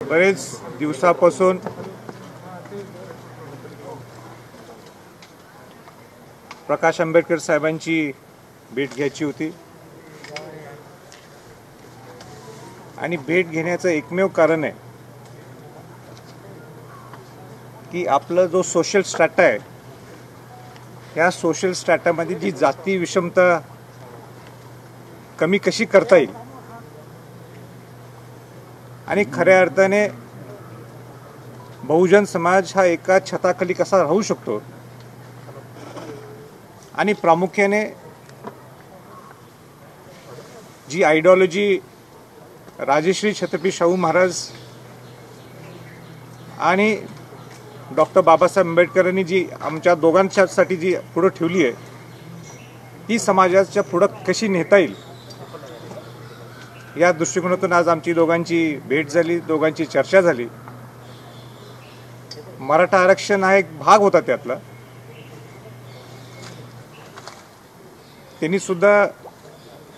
बरेच दिवसापासून प्रकाश आंबेडकर साहेबांची भेट घ्यायची होती आणि भेट घेण्याचं एकमेव कारण आहे की आपला जो सोशल स्ट्रॅटा आहे या सोशल स्ट्रॅटामध्ये जी जाती विषमता कमी कशी करता येईल आणि खऱ्या अर्थाने बहुजन समाज हा एका छताखाली कसा राहू शकतो आणि प्रामुख्याने जी आयडियोलॉजी राजश्री छत्रपती शाहू महाराज आणि डॉक्टर बाबासाहेब आंबेडकरांनी जी आमच्या दोघांच्यासाठी जी पुढे ठेवली आहे ती समाजाच्या पुढे कशी नेता येईल या दृष्टिकोनातून आज आमची दोघांची भेट झाली, दोघांची चर्चा झाली. मराठा आरक्षण हा एक भाग होता त्यातला. त्यांनी सुद्धा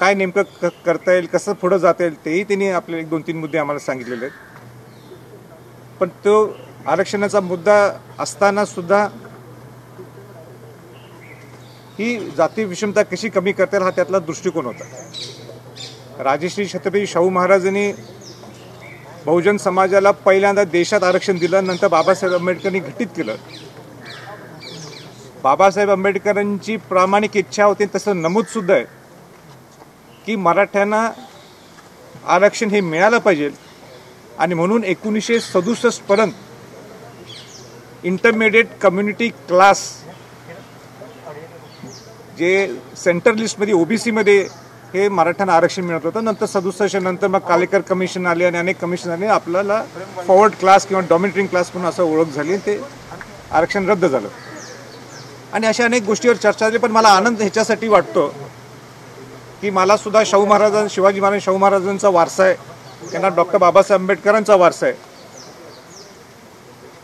काय नेमकं करता येईल, कसं पुढे जाता येईल तेही त्यांनी आपले 1-2-3 मुद्दे आम्हाला सांगितलेले आहेत. पण तो आरक्षणाचा मुद्दा असताना सुद्धा ही जाती विषमता कशी कमी करता येईल हा त्यातला दृष्टिकोन होता. राजश्री छत्रपती शाहू महाराजांनी बहुजन समाजाला पहिल्यांदा देशात आरक्षण दिलं, नंतर बाबासाहेब आंबेडकरांनी घटित केलं. बाबासाहेब आंबेडकरांची प्रामाणिक इच्छा होती, तसं नमूद सुद्धा आहे की मराठ्यांना आरक्षण हे मिळालं पाहिजे आणि म्हणून 1967 पर्यंत इंटरमिडिएट कम्युनिटी क्लास जे सेंट्रल लिस्टमध्ये ओबीसी मध्ये हे मराठ्यांना आरक्षण मिळत होतं. नंतर 67 नंतर मग कालेकर कमिशन आले आणि अनेक कमिशन आले, आपल्याला फॉरवर्ड क्लास किंवा डॉमिनेटिंग क्लास म्हणून असं ओळख झाली, ते आरक्षण रद्द झालं. आणि अशा अनेक गोष्टीवर चर्चा झाली. पण मला आनंद ह्याच्यासाठी वाटतो की मला सुद्धा शाहू महाराजांचा, शिवाजी महाराज शाहू महाराजांचा वारसा आहे, त्यांना डॉक्टर बाबासाहेब आंबेडकरांचा वारसा आहे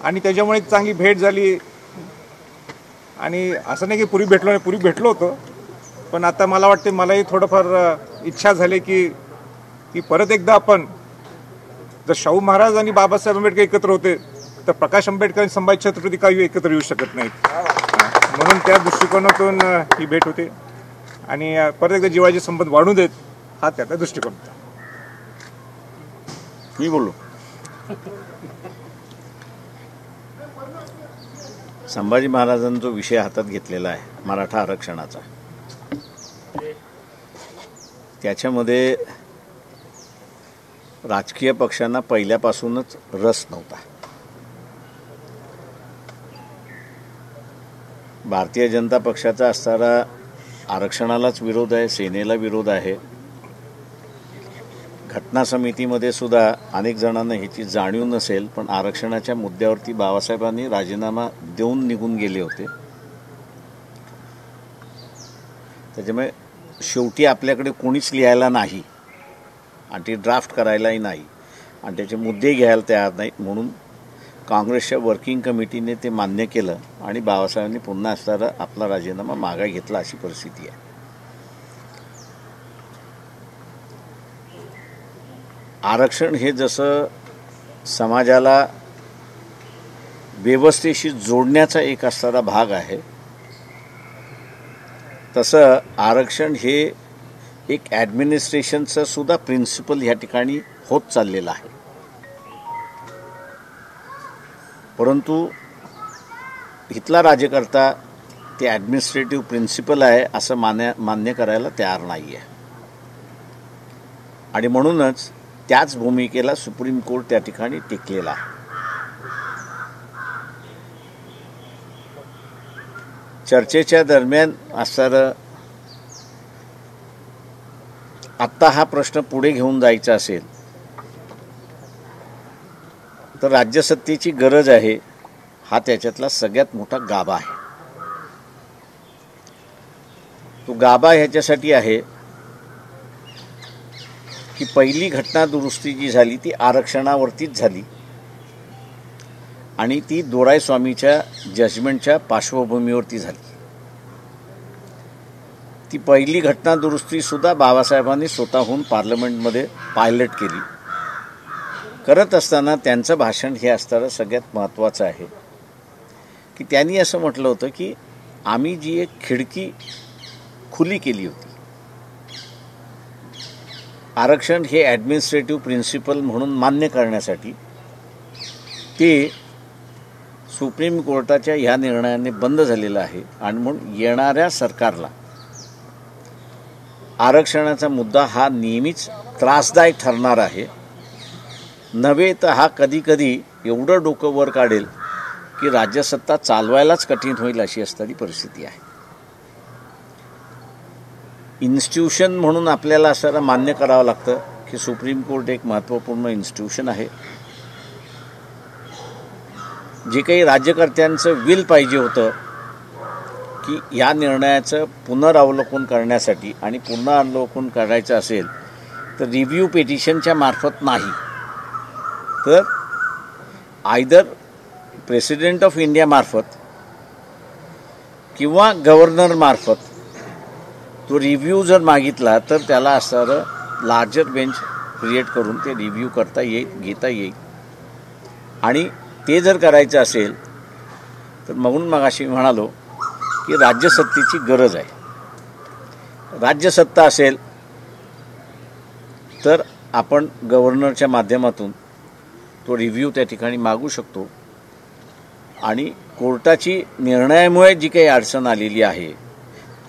आणि त्याच्यामुळे एक चांगली भेट झाली. आणि असं नाही की पूर्वी भेटलो नाही, पूर्वी भेटलो होतो, पण आता मला वाटते मलाही थोडंफार इच्छा झाली की परत एकदा आपण जर शाहू महाराज आणि बाबासाहेब आंबेडकर एकत्र होते तर प्रकाश आंबेडकर आणि संभाजी छत्रपती काही एकत्र येऊ शकत नाहीत. म्हणून त्या दृष्टिकोनातून ही भेट होते आणि परत एकदा जिव्हाळ्याचे संबंध वाढू देत हा त्याचा दृष्टिकोन होता. मी बोललो. संभाजी महाराजांचा जो विषय हातात घेतलेला आहे मराठा आरक्षणाचा, त्याच्यामध्ये राजकीय पक्षांना पहिल्यापासूनच रस नव्हता. भारतीय जनता पक्षाचा असणारा आरक्षणालाच विरोध आहे, सेनेला विरोध आहे. घटना समितीमध्ये सुद्धा अनेक जणांना ह्याची जाणीव नसेल, पण आरक्षणाच्या मुद्द्यावरती बाबासाहेबांनी राजीनामा देऊन निघून गेले होते. त्याच्यामुळे शेवटी आपल्याकडे कोणीच लिहायला नाही आणि ती ड्राफ्ट करायलाही नाही आणि त्याचे मुद्दे घ्यायला तयार नाहीत. म्हणून काँग्रेसच्या वर्किंग कमिटीने ते मान्य केलं आणि बाबासाहेबांनी पुन्हा असणारा आपला राजीनामा मागे घेतला, अशी परिस्थिती आहे. आरक्षण हे जसं समाजाला व्यवस्थेशी जोडण्याचा एक असणारा भाग आहे, तसं आरक्षण हे एक ॲडमिनिस्ट्रेशनचं सुद्धा प्रिन्सिपल ह्या ठिकाणी होत चाललेलं आहे. परंतु इथला राज्यकर्ता ते ॲडमिनिस्ट्रेटिव्ह प्रिन्सिपल आहे असं मान्य करायला तयार नाही आहे आणि म्हणूनच त्याच भूमिकेला सुप्रीम कोर्ट त्या ठिकाणी टिकलेला आहे. चर्चेच्या दरम्यान असणारं आत्ता हा प्रश्न पुढे घेऊन जायचा असेल तर राज्यसत्तेची गरज आहे, हा त्याच्यातला सगळ्यात मोठा गाभा आहे. तो गाभा ह्याच्यासाठी आहे की पहिली घटना दुरुस्ती जी झाली ती आरक्षणावरतीच झाली आणि ती दोराई स्वामीच्या जजमेंटच्या पार्श्वभूमीवरती झाली. ती पहिली घटना दुरुस्ती सुद्धा बाबासाहेबांनी स्वतःहून पार्लमेंटमध्ये पायलट केली करत असताना त्यांचं भाषण हे असताना सगळ्यात महत्त्वाचं आहे की त्यांनी असं म्हटलं होतं की आम्ही जी एक खिडकी खुली केली होती, आरक्षण हे ॲडमिनिस्ट्रेटिव्ह प्रिन्सिपल म्हणून मान्य करण्यासाठी, ते सुप्रीम कोर्टाच्या ह्या निर्णयाने बंद झालेलं आहे आणि म्हणून येणाऱ्या सरकारला आरक्षणाचा मुद्दा हा नेहमीच त्रासदायक ठरणार आहे. नव्हे तर हा कधीकधी एवढं डोकं वर काढेल की राज्यसत्ता चालवायलाच कठीण होईल अशी असणारी परिस्थिती आहे. इन्स्टिट्यूशन म्हणून आपल्याला असं मान्य करावं लागतं की सुप्रीम कोर्ट एक महत्त्वपूर्ण इन्स्टिट्यूशन आहे. जे काही राज्यकर्त्यांचं विल पाहिजे होतं की या निर्णयाचं पुनरावलोकन करण्यासाठी आणि पुनरावलोकन करायचं असेल तर रिव्ह्यू पिटिशनच्या मार्फत नाही, तर आयदर प्रेसिडेंट ऑफ इंडिया मार्फत किंवा गव्हर्नर मार्फत तो रिव्ह्यू जर मागितला तर त्याला असणारं लार्जर बेंच क्रिएट करून ते रिव्ह्यू करता येईल, घेता येईल. आणि ते जर करायचं असेल तर म्हणून मगाशी म्हणालो की राज्यसत्तेची गरज आहे. राज्यसत्ता असेल तर आपण गव्हर्नरच्या माध्यमातून तो रिव्ह्यू त्या ठिकाणी मागू शकतो आणि कोर्टाची निर्णयामुळे जी काही अडचण आलेली आहे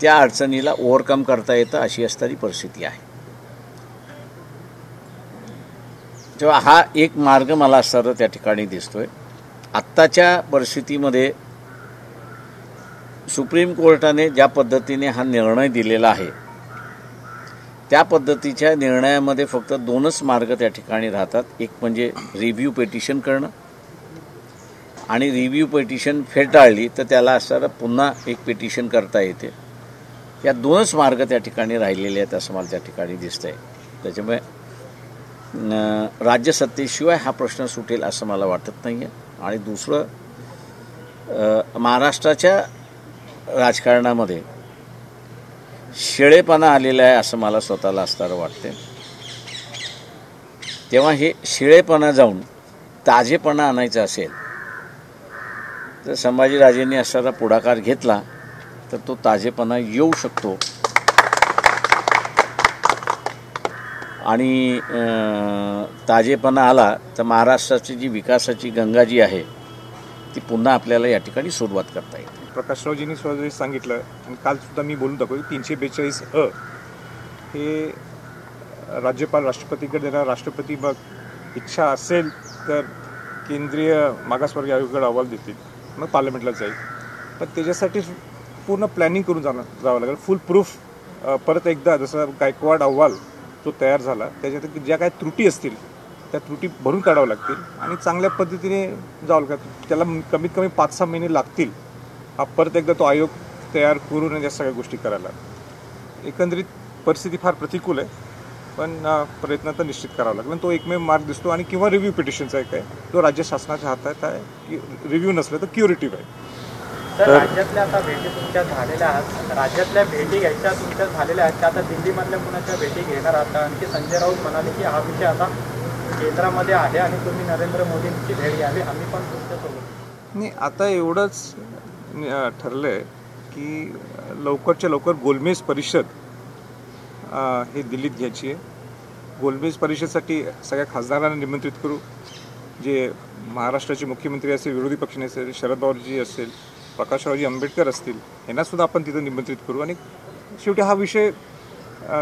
त्या अडचणीला ओव्हरकम करता येतं अशी असणारी परिस्थिती आहे. तेव्हा हा एक मार्ग मला सर्व त्या ठिकाणी दिसतोय. आत्ताच्या परिस्थितीमध्ये सुप्रीम कोर्टाने ज्या पद्धतीने हा निर्णय दिलेला आहे त्या पद्धतीच्या निर्णयामध्ये फक्त दोनच मार्ग त्या ठिकाणी राहतात. एक म्हणजे रिव्ह्यू पिटिशन करणं आणि रिव्ह्यू पिटिशन फेटाळली तर त्याला असणारं पुन्हा एक पिटिशन करता येते. या दोनच मार्ग त्या ठिकाणी राहिलेले आहेत असं मला त्या ठिकाणी दिसतंय. त्याच्यामुळे राज्यसत्तेशिवाय हा प्रश्न सुटेल असं मला वाटत नाही आहे. आणि दुसरं, महाराष्ट्राच्या राजकारणामध्ये शिळेपणा आलेला आहे असं मला स्वतःला असणारं वाटते. तेव्हा हे शिळेपणा जाऊन ताजेपणा आणायचा असेल तर संभाजीराजेंनी असणारा पुढाकार घेतला तर तो ताजेपणा येऊ शकतो. आणि ताजेपणा आला तर महाराष्ट्राची जी विकासाची गंगा जी आहे ती पुन्हा आपल्याला या ठिकाणी सुरुवात करता येईल. प्रकाशरावजींनी स्वतः सांगितलं आणि कालसुद्धा मी बोलून दाखवलं 342 हे राज्यपाल राष्ट्रपतीकडे देणार. राष्ट्रपती मग इच्छा असेल तर केंद्रीय मागासवर्गीय आयोगाकडे अहवाल देतील, मग पार्लमेंटला जाईल. पण त्याच्यासाठी पूर्ण प्लॅनिंग करून जावं लागेल. फुल प्रूफ परत एकदा जसं गायकवाड अहवाल जो तयार झाला त्याच्यात ज्या काही त्रुटी असतील त्या त्रुटी भरून काढाव्या लागतील आणि चांगल्या पद्धतीने जावं लागेल. त्याला कमीत कमी 5-6 महिने लागतील हा परत एकदा तो आयोग तयार करून या सगळ्या गोष्टी करायला. एकंदरीत परिस्थिती फार प्रतिकूल आहे, पण प्रयत्न तर निश्चित करावा लागेल. तो एकमेव मार्ग दिसतो. आणि किंवा रिव्ह्यू पिटिशनचा एक आहे तो राज्य शासनाच्या हातात आहे की रिव्ह्यू नसलं तर क्युरेटिव्ह आहे. तर राज्यातल्या आता भेटी तुमच्या झालेल्या आहात, राज्यातल्या भेटी घ्यायच्या तुमच्या झालेल्या आहेत, त्या आता दिल्लीमधल्या कुणाच्या भेटी घेणार आहात? आणखी संजय राऊत म्हणाले की हा विषय आता केंद्रामध्ये आहे आणि तुम्ही नरेंद्र मोदींची भेट घ्यावी, आम्ही पण तुमच्यासोबत. नाही, आता एवढंच ठरलं आहे की लवकरच्या लवकर गोलमेज परिषद हे दिल्लीत घ्यायची आहे. गोलमेज परिषदेसाठी सगळ्या खासदारांना निमंत्रित करू. जे महाराष्ट्राचे मुख्यमंत्री असेल, विरोधी पक्षनेते असेल, शरद पवारजी असेल, प्रकाशरावजी आंबेडकर असतील, यांनासुद्धा आपण तिथं निमंत्रित करू. आणि शेवटी हा विषय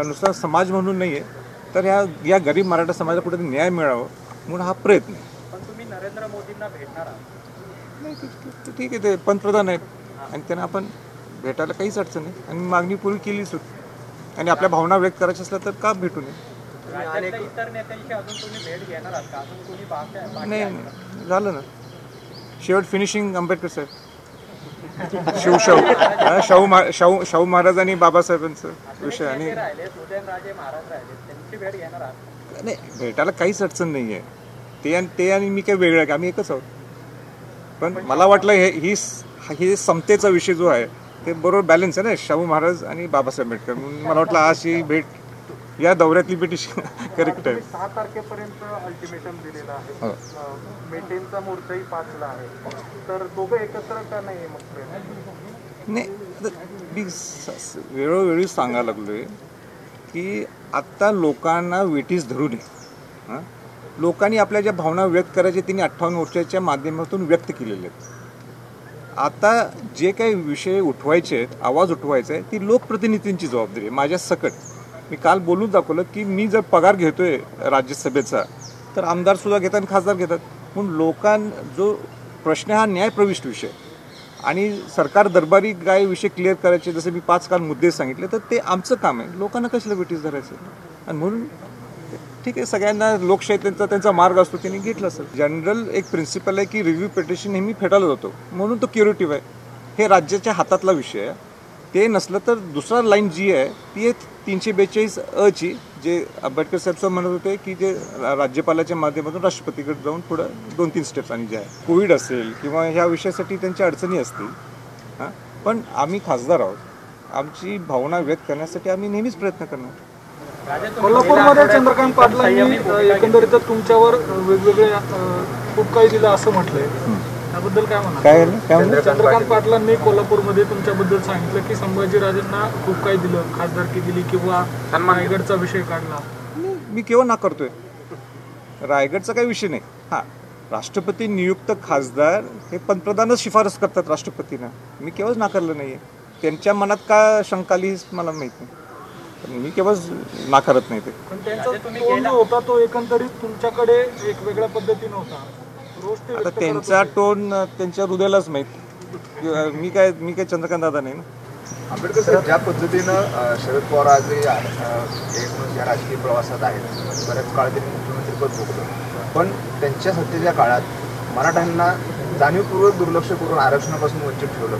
नुसता समाज म्हणून नाही आहे तर या गरीब मराठा समाजाला कुठेतरी न्याय मिळावं म्हणून हा प्रयत्न आहे. पण तुम्ही नरेंद्र मोदींना भेटणार आहात? नाही, ठीक आहे, ते पंतप्रधान आहेत आणि त्यांना आपण भेटायला काहीच अडचण नाही आणि मागणी पूर्वी केलीच होती. आणि आपल्या भावना व्यक्त करायच्या असल्या तर का भेटू नये. इतर नेत्यांशी अजून तुम्ही भेट घेणार आहात का? अजून कोणी नाही, झालं ना. शेवट फिनिशिंग आंबेडकर साहेब, शाहू महाराज आणि बाबासाहेबांचा विषय. आणि उदयनराजे महाराज राहिले, त्यांची भेट घेणार आहात? नाही, भेटायला काहीच अडचण नाही आहे. ते आणि मी काही वेगळं आहे, आम्ही एकच आहोत. पण मला वाटलं ही समतेचा विषय जो आहे ते बरोबर बॅलन्स आहे ना, शाहू महाराज आणि बाबासाहेब आंबेडकर. मला वाटलं अशी भेट या दौऱ्यातली पिटिशन करेक्ट आहे. 6 तारखेपर्यंत अल्टिमेटम दिलेलं आहे. मेटेंचा मोर्चाही 5ला आहे. तर दोघं एकत्र का नाही मग? नाही, मी वेळोवेळी सांगायला लागलोय की आत्ता लोकांना वेटीस धरू नये. लोकांनी आपल्या ज्या भावना व्यक्त करायच्या त्यांनी 58 मोर्चाच्या माध्यमातून व्यक्त केलेले आहेत. आता जे काही विषय उठवायचे आहेत, आवाज उठवायचा आहे, ती लोकप्रतिनिधींची जबाबदारी आहे. माझ्या सकट मी काल बोलून दाखवलं की मी जर पगार घेतोय राज्यसभेचा तर आमदारसुद्धा घेतात आणि खासदार घेतात. म्हणून जो प्रश्न हा न्यायप्रविष्ट विषय आणि सरकार दरबारी काय विषय क्लिअर करायचे, जसे मी 5 काल मुद्दे सांगितले, तर ते आमचं काम आहे. लोकांना कशाला वेटीस धरायचं? आणि म्हणून ठीक आहे, सगळ्यांना लोकशाही त्यांचा मार्ग असतो, त्यांनी घेतला असेल. जनरल एक प्रिन्सिपल आहे की रिव्ह्यू पिटिशन नेहमी फेटाळला जातो, म्हणून तो क्युरेटिव्ह आहे. हे राज्याच्या हातातला विषय आहे. ते नसलं तर दुसरा लाईन जी आहे ती आहे 342 अची, जे आंबेडकर साहेब म्हणत होते की जे राज्यपालाच्या माध्यमातून राष्ट्रपतीकडे जाऊन पुढं 2-3 स्टेप्स आणि जे आहे कोविड असेल किंवा ह्या विषयासाठी त्यांच्या अडचणी असतील. पण आम्ही खासदार आहोत, आमची भावना व्यक्त करण्यासाठी आम्ही नेहमीच प्रयत्न करणार. कोल्हापूरमध्ये चंद्रकांत पाटलांनी एकंदरीतच तुमच्यावर वेगवेगळे खूप काही दिलं असं म्हटलंय, त्याबद्दल काय म्हणा? काय चंद्रकांत पाटलांनी कोल्हापूरमध्ये तुमच्याबद्दल सांगितलं की संभाजीराजेंना खूप काही दिलं, खासदारकी दिली किंवा रायगडचा विषय काढला. मी केव्हा नाकारतोय? रायगडचा काही विषय नाही. राष्ट्रपती नियुक्त खासदार हे पंतप्रधानच शिफारस करतात राष्ट्रपतींना. मी केव्हाच नाकारलं नाहीये. त्यांच्या मनात का शंका आली मला माहित नाही, मी केव्हाच नाकारत नाही. ते पण त्यांचा टोन जो होता तो एकंदरीत तुमच्याकडे एक वेगळ्या पद्धतीने होता. आता त्यांचा टोन त्यांच्या हृदयालाच माहीत. मी काय चंद्रकांत दादा नाही ना. आंबेडकर साहेब, ज्या पद्धतीनं शरद पवार आज या राजकीय प्रवासात आहेत, बऱ्याच काळ त्यांनी मुख्यमंत्रीपद भोगलं, पण त्यांच्या सत्तेच्या काळात मराठ्यांना जाणीवपूर्वक दुर्लक्ष करून आरक्षणापासून वंचित ठेवलं.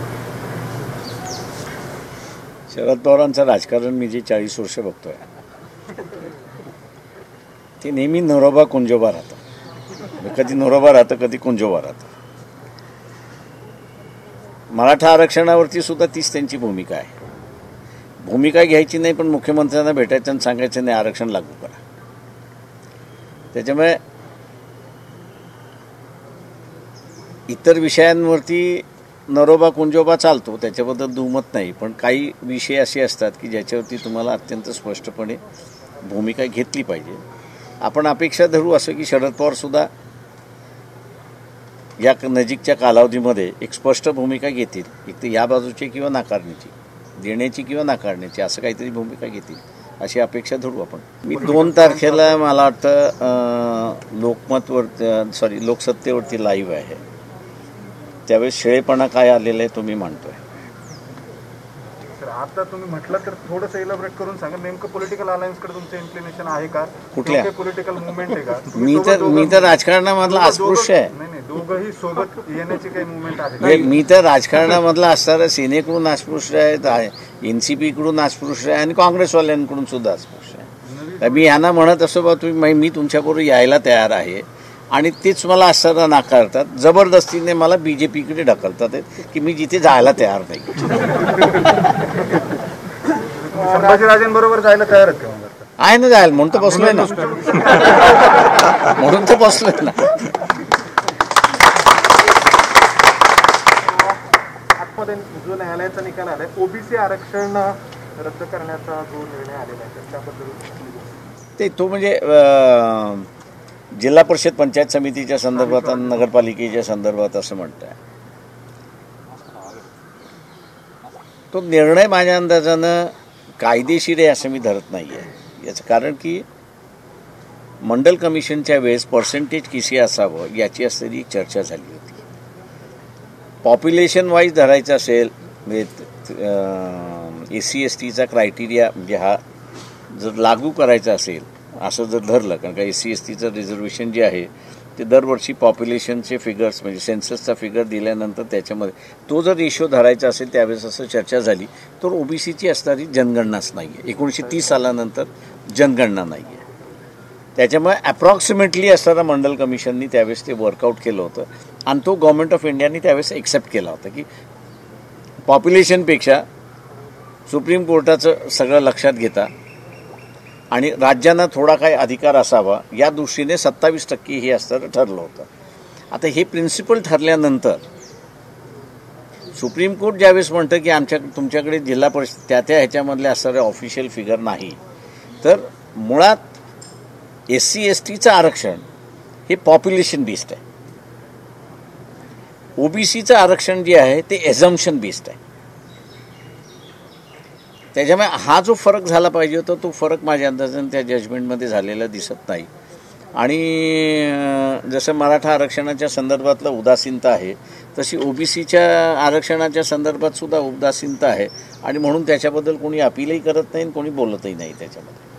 शरद पवारांचं राजकारण मी जे 40 वर्ष बघतोय ते नेहमी नरोबा कुंजोबा राहतं. कधी नरोबा राहतं, कधी कुंजोबा राहतं. मराठा आरक्षणावरती सुद्धा तीच त्यांची भूमिका आहे. भूमिका घ्यायची नाही, पण मुख्यमंत्र्यांना भेटायचं आणि सांगायचं नाही आरक्षण लागू करा. त्याच्यामुळे इतर विषयांवरती नरोबा कुंजोबा चालतो, त्याच्याबद्दल दुमत नाही. पण काही विषय असे असतात की ज्याच्यावरती तुम्हाला अत्यंत स्पष्टपणे भूमिका घेतली पाहिजे. आपण अपेक्षा धरू असं की शरद पवारसुद्धा या नजीकच्या कालावधीमध्ये एक स्पष्ट भूमिका घेतील. एक तर या बाजूची किंवा नाकारण्याची, देण्याची किंवा नाकारण्याची, असं काहीतरी भूमिका घेतील अशी अपेक्षा धरू आपण. मी 2 तारखेला मला वाटतं लोकसत्तेवरती लाईव्ह आहे. त्यावेळेस शेळेपणा काय आलेला आहे तो मी मांडतोय. आता तुम्ही म्हटलं तर थोडंसं इलॅबोरेट करून सांगा, नेमकं पॉलिटिकल अलायन्सकडे तुमचं इन्क्लिनेशन आहे का? कुठल्या पॉलिटिकल मुवमेंट आहे का? मी तर राजकारणामधला अस्पृश्य आहे. नाही, दोघंही सोबत येण्याची काही मुवमेंट आहे? मी तर राजकारणामधला असणारा सेनेकडून अस्पृश्य आहे, एनसीपीकडून अस्पृश्य आहे आणि काँग्रेसवाल्यांकडून सुद्धा अस्पृश्य आहे. तर मी यांना म्हणत असतो बा तुम्ही, मी तुमच्याबरोबर यायला तयार आहे आणि तेच मला असताना नाकारतात. जबरदस्तीने मला बीजेपीकडे ढकलतात की मी जिथे जायला तयार नाही. संभाजीराजेंबरोबर जायला तयार आहे ना, जायला म्हणून तर बसलोय ना. म्हणून तर बसलोय ना. आतमध्ये जो न्यायालयाचा निकाल आलाय, ओबीसी आरक्षण रद्द करण्याचा जो निर्णय आलेला आहे त्याबद्दल तो म्हणजे जिल्हा परिषद पंचायत समितीच्या संदर्भात आणि नगरपालिकेच्या संदर्भात असं म्हणत आहे. तो निर्णय माझ्या अंदाजानं कायदेशीर आहे असं मी धरत नाही आहे. याचं कारण की मंडल कमिशनच्या वेळेस पर्सेंटेज किती असावं याची असलेली एक चर्चा झाली होती. पॉप्युलेशन वाईज धरायचं असेल SC STचा क्रायटेरिया म्हणजे हा जर लागू करायचा असेल असं जर धरलं, कारण का SC STचं रिझर्वेशन जे आहे ते दरवर्षी पॉप्युलेशनचे फिगर्स म्हणजे सेन्ससचा फिगर दिल्यानंतर त्याच्यामध्ये तो जर रेशो धरायचा असेल त्यावेळेस असं चर्चा झाली तर ओबीसीची असणारी जनगणनाच नाही आहे. 1930 सालानंतर जनगणना नाही आहे. त्याच्यामुळे अप्रॉक्सिमेटली असणारा मंडल कमिशननी त्यावेळेस ते वर्कआउट केलं होतं आणि तो गव्हर्नमेंट ऑफ इंडियानी त्यावेळेस एक्सेप्ट केला होता की पॉप्युलेशनपेक्षा सुप्रीम कोर्टाचं सगळं लक्षात घेता आणि राज्यांना थोडा काही अधिकार असावा या दृष्टीने 27% हे असतं ठरलं होतं. आता हे प्रिन्सिपल ठरल्यानंतर सुप्रीम कोर्ट ज्यावेळेस म्हणतं की तुमच्याकडे जिल्हा परिषद त्या ह्याच्यामधले असणारे ऑफिशियल फिगर नाही, तर मुळात SC STचं आरक्षण हे पॉप्युलेशन बेस्ड आहे. OBCचं आरक्षण जे आहे ते एझम्पशन बेस्ड आहे. त्याच्यामुळे हा जो फरक झाला पाहिजे होता तो फरक माझ्या अंदाजाने त्या जजमेंटमध्ये झालेला दिसत नाही. आणि जसं मराठा आरक्षणाच्या संदर्भातलं उदासीनता आहे तशी OBCच्या आरक्षणाच्या संदर्भात सुद्धा उदासीनता आहे आणि म्हणून त्याच्याबद्दल कोणी अपीलही करत नाही आणि कोणी बोलतही नाही त्याच्यामध्ये.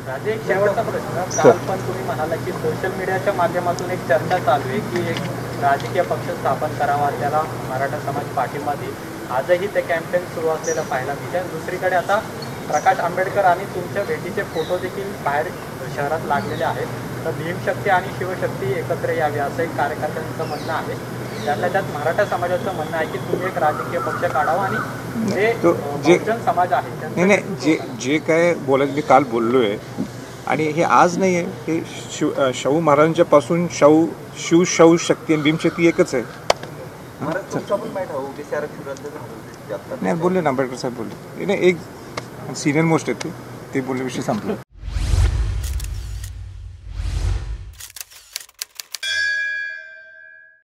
राजे, एक शेवटचा प्रश्न. काल पण तुम्ही म्हणाला की सोशल मीडियाच्या माध्यमातून एक चर्चा चालू आहे की एक राजकीय पक्ष स्थापन करावा, त्याला मराठा समाज पाठिंबा देईल. आजही ते कॅम्पेन सुरू असलेलं पाहायला मिळते. दुसरीकडे आता प्रकाश आंबेडकर आणि तुमच्या भेटीचे फोटो देखील बाहेर शहरात लागलेले आहेत. तर भीमशक्ती आणि शिवशक्ती एकत्र यावी असं एक कार्यकर्त्यांचं म्हणणं आहे. त्यातल्या त्यात मराठा समाजाचं म्हणणं आहे की तुम्ही एक राजकीय पक्ष काढावा आणि जे बहुजन समाज आहे नाही जे काय बोलायचं मी काल बोललो आहे आणि हे आज नाही आहे, हे शाहू महाराजांच्या पासून शिव शक्ती आणि भीमशक्ती एकच आहे. नाही बोलले ना आंबेडकर साहेब बोलले, नाही एक सिनियर मोस्ट आहेत ते बोलले, विषय संपला.